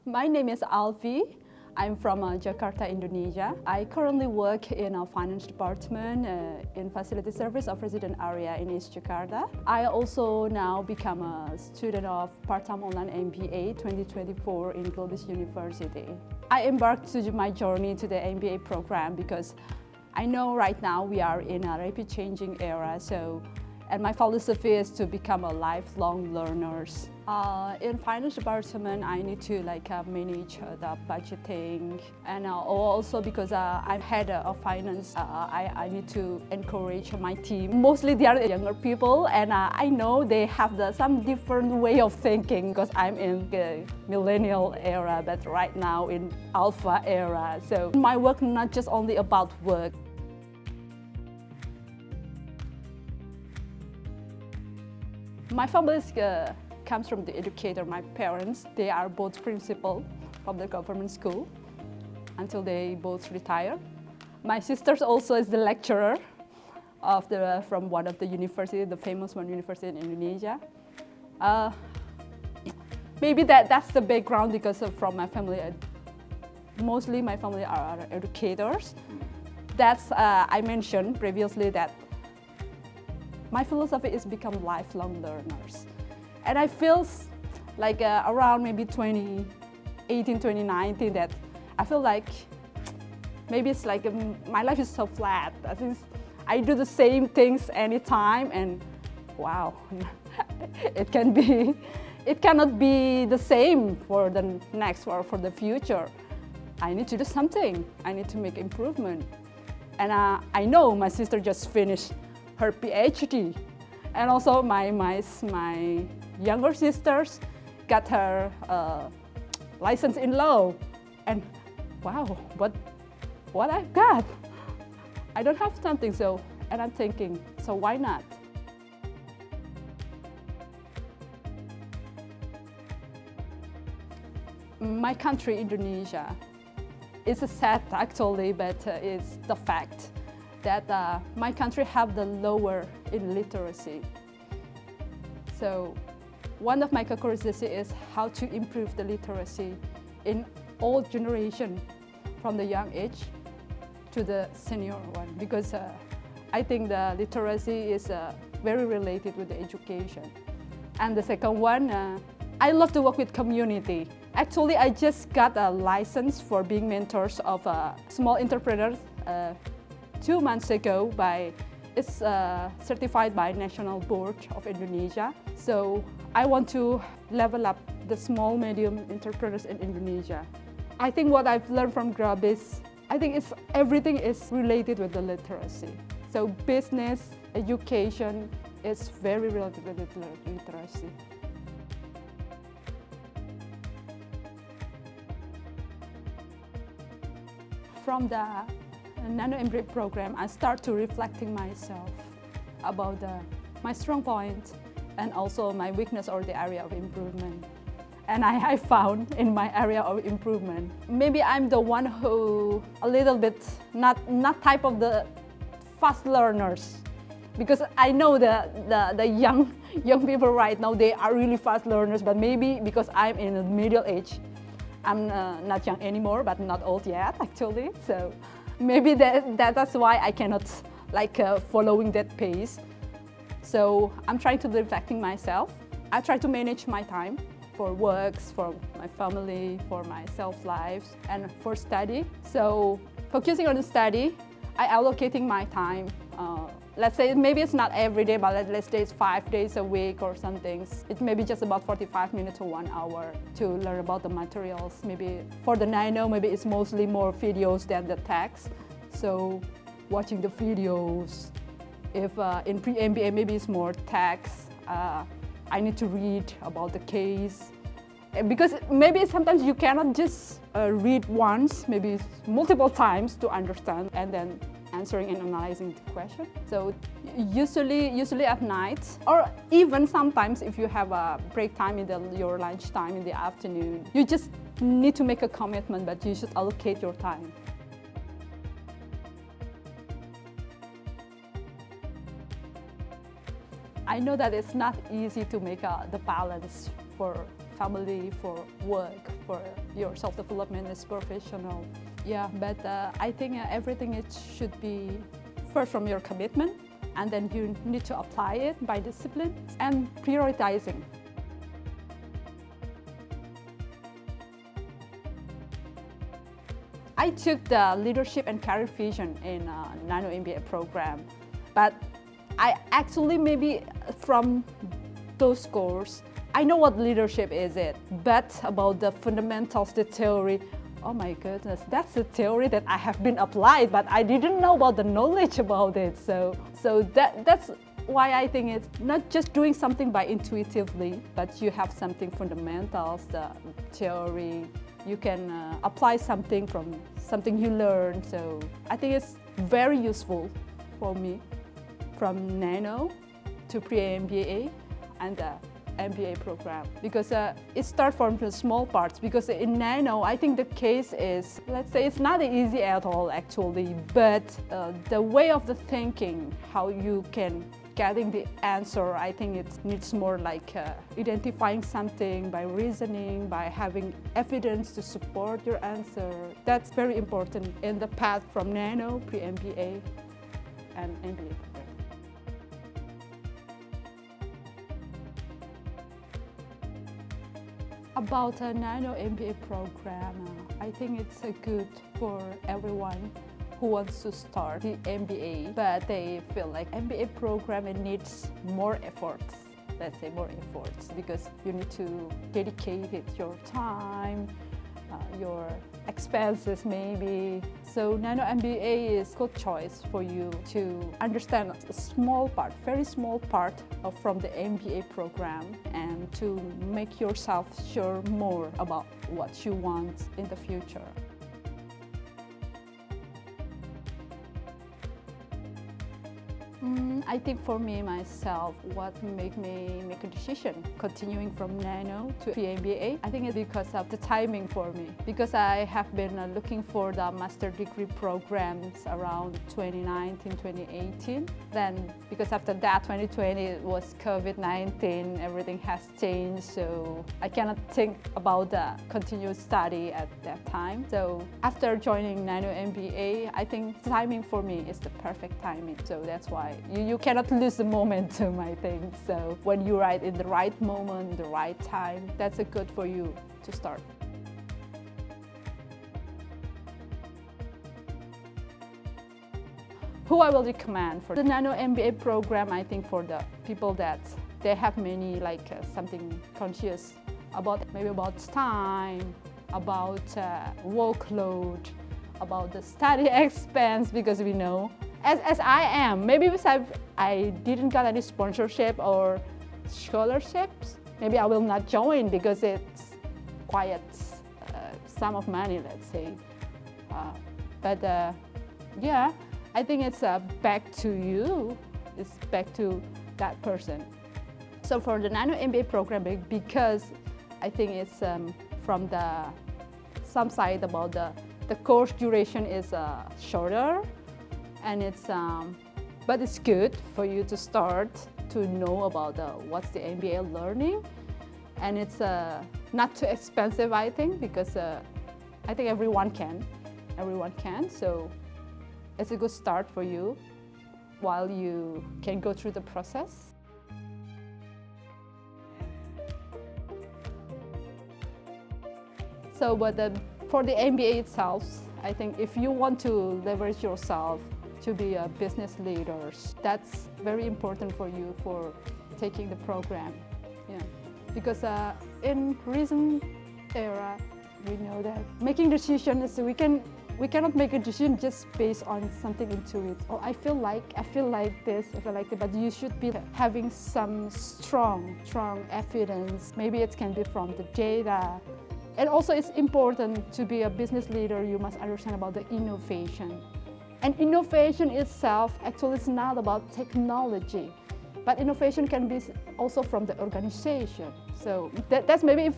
My name is Alfi. I'm from Jakarta, Indonesia. I currently work in a finance department in facility service of resident area in East Jakarta. I also now become a student of part-time online MBA 2024 in Globis University. I embarked to my journey to the MBA program because I know right now we are in a rapid changing era, and my philosophy is to become a lifelong learner. In finance department, I need to manage the budgeting, and also because I'm head of finance, I need to encourage my team. Mostly they are younger people, and I know they have some different way of thinking because I'm in the millennial era, but right now in alpha era. So my work not just only about work. My family comes from the educator. My parents, they are both principal from the government school until they both retire. My sister also is the lecturer from one of the university, the famous one university in Indonesia. Maybe that's the background because from my family. Mostly my family are educators. That's I mentioned previously that my philosophy is become lifelong learners. And I feel like around maybe 2018, 2019 that I feel like maybe it's like my life is so flat. I think I do the same things anytime and wow, it cannot be the same for the next or for the future. I need to do something. I need to make improvement. And I know my sister just finished her PhD, and also my younger sisters got her license in law, and wow, what I've got, I don't have something, and I'm thinking, so why not? My country, Indonesia, it's a sad actually, but it's the fact that my country have the lower in literacy. So one of my curiosity is how to improve the literacy in all generation, from the young age to the senior one, because I think the literacy is very related with the education. And the second one, I love to work with community. Actually, I just got a license for being mentors of small entrepreneurs 2 months ago. It's certified by National Board of Indonesia. So I want to level up the small medium entrepreneurs in Indonesia. I think what I've learned from Globis, I think everything is related with the literacy. So business, education is very related with literacy. From the Nano MBA program, I start to reflecting myself about my strong point and also my weakness or the area of improvement. And I found in my area of improvement, maybe I'm the one who a little bit not type of the fast learners, because I know the young people right now, they are really fast learners, but maybe because I'm in the middle age, I'm not young anymore, but not old yet actually. So maybe that's why I cannot following that pace. So I'm trying to reflecting myself. I try to manage my time for works, for my family, for my self-life, and for study. So focusing on the study, I allocating my time. Let's say maybe it's not every day, but let's say it's 5 days a week or something. It may be just about 45 minutes to 1 hour to learn about the materials. Maybe for the Nano, maybe it's mostly more videos than the text. So watching the videos. If in pre-MBA, maybe it's more text. I need to read about the case. Because maybe sometimes you cannot just read once, maybe multiple times to understand, and then answering and analyzing the question. So usually at night, or even sometimes if you have a break time in your lunch time in the afternoon, you just need to make a commitment, but you should allocate your time. I know that it's not easy to make the balance for family, for work, for your self-development is professional. Yeah, but I think everything it should be first from your commitment, and then you need to apply it by discipline and prioritizing. I took the leadership and career vision in Nano MBA program, but I actually maybe from those courses, I know what leadership is but about the fundamentals, the theory, oh my goodness, that's the theory that I have been applied, but I didn't know about the knowledge about it. So that's why I think it's not just doing something by intuitively, but you have something fundamentals, the theory. You can apply something from something you learned. So I think it's very useful for me from Nano to pre-MBA and the MBA program, because it starts from the small parts. Because in Nano, I think the case is, let's say, it's not easy at all actually, but the way of the thinking, how you can getting the answer, I think it needs more like identifying something by reasoning, by having evidence to support your answer. That's very important in the path from Nano, pre-MBA, and MBA program. About a Nano MBA program, I think it's good for everyone who wants to start the MBA, but they feel like MBA program, it needs more efforts. Let's say more efforts, because you need to dedicate it your time, your expenses maybe. So Nano MBA is a good choice for you to understand a small part, very small part from the MBA program, and to make yourself sure more about what you want in the future. I think for me, myself, what made me make a decision continuing from Nano to PMBA, I think it's because of the timing for me. Because I have been looking for the master degree programs around 2019, 2018. Then, because after that, 2020, it was COVID-19, everything has changed, so I cannot think about the continuous study at that time. So after joining Nano MBA, I think timing for me is the perfect timing. So that's why you cannot lose the momentum, I think. So when you write in the right moment, the right time, that's a good for you to start. Who I will recommend for the Nano MBA program, I think for the people that they have many something conscious about, maybe about time, about workload, about the study expense, because we know as I am, maybe because I didn't get any sponsorship or scholarships, maybe I will not join because it's quite sum of money, let's say. Yeah, I think it's back to you, it's back to that person. So for the Nano MBA program, because I think it's from some side about the course duration is shorter, and but it's good for you to start to know about what's the MBA learning, and it's not too expensive, I think, because I think everyone can, so it's a good start for you while you can go through the process. So, but for the MBA itself, I think if you want to leverage yourself to be a business leader, that's very important for you for taking the program. Yeah. Because in recent era, we know that making decisions, we cannot make a decision just based on something intuitive. Oh, I feel like this, I feel like that. But you should be having some strong evidence. Maybe it can be from the data. And also it's important to be a business leader, you must understand about the innovation. And innovation itself actually is not about technology, but innovation can be also from the organization. So that's maybe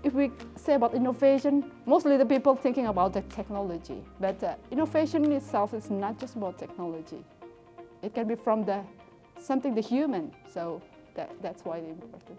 if we say about innovation, mostly the people thinking about the technology. But innovation itself is not just about technology. It can be from something the human. So that's why it's important.